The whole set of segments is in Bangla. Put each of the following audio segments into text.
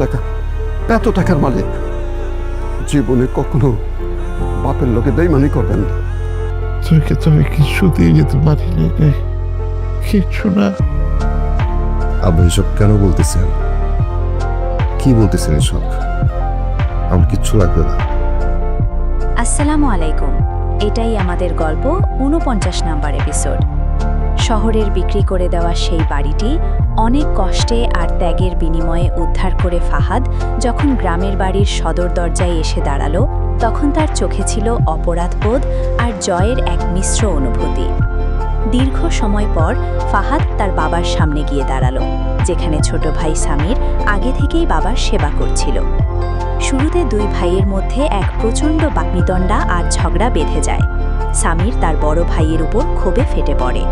টাকা, এত টাকার মালিক, জীবনে কখনো বাপের লোকে বেইমানি করবেন না। তোকে তো আমি কিছু দিয়ে যেতে পারি না, কিচ্ছু না। আব্বা এসব কেন বলতেছেন? কি বলতেছেন এসব? আমার কিচ্ছু লাগবে না। আসসালামু আলাইকুম। এটাই আমাদের গল্প ৪৯ নাম্বার এপিসোড। শহরের বিক্রি করে দেওয়া সেই বাড়িটি অনেক কষ্টে আর ত্যাগের বিনিময়ে উদ্ধার করে ফাহাদ যখন গ্রামের বাড়ির সদর দরজায় এসে দাঁড়ালো, তখন তার চোখে ছিল অপরাধবোধ আর জয়ের এক মিশ্র অনুভূতি। দীর্ঘ সময় পর ফাহাদ তার বাবার সামনে গিয়ে দাঁড়ালো, যেখানে ছোট ভাই সামির আগে থেকেই বাবার সেবা করছিল। শুরুতে দুই ভাইয়ের মধ্যে এক প্রচণ্ড বাকবিতণ্ডা আর ঝগড়া বেঁধে যায়। সামির তার বড় ভাইয়ের উপর ক্ষোভে ফেটে পড়ে,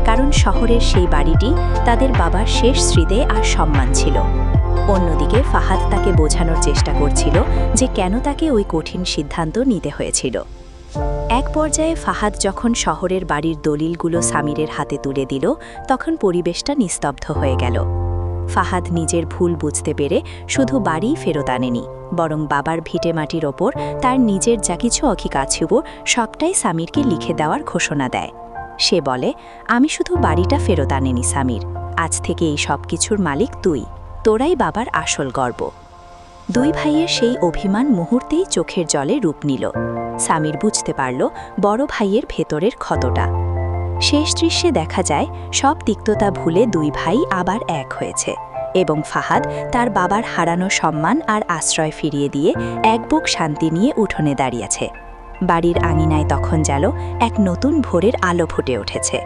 কারণ শহরের সেই বাড়িটি তাদের বাবার শেষ স্মৃতি আর সম্মান ছিল। অন্যদিকে ফাহাদ তাকে বোঝানোর চেষ্টা করছিল যে কেন তাকে ওই কঠিন সিদ্ধান্ত নিতে হয়েছিল। এক পর্যায়ে ফাহাদ যখন শহরের বাড়ির দলিলগুলো সামিরের হাতে তুলে দিল, তখন পরিবেশটা নিস্তব্ধ হয়ে গেল। ফাহাদ নিজের ভুল বুঝতে পেরে শুধু বাড়িই ফেরত আনেনি, বরং বাবার ভিটে মাটির ওপর তার নিজের যা কিছু অধিকার ছিল সবটাই সামিরকে লিখে দেওয়ার ঘোষণা দেয়। সে বলে, আমি শুধু বাড়িটা ফেরত আনেনি সামির, আজ থেকে এই সব কিছুর মালিক তুই, তোরাই বাবার আসল গর্ব। দুই ভাইয়ের সেই অভিমান মুহূর্তেই চোখের জলে রূপ নিল। সামির বুঝতে পারল বড় ভাইয়ের ভেতরের ক্ষতটা। শেষ দৃশ্যে দেখা যায় সব তিক্ততা ভুলে দুই ভাই আবার এক হয়েছে, এবং ফাহাদ তার বাবার হারানো সম্মান আর আশ্রয় ফিরিয়ে দিয়ে এক বুক শান্তি নিয়ে উঠোনে দাঁড়িয়েছে। বাড়ির আঙিনায় তখন যেন এক নতুন ভোরের আলো ফুটে উঠেছে।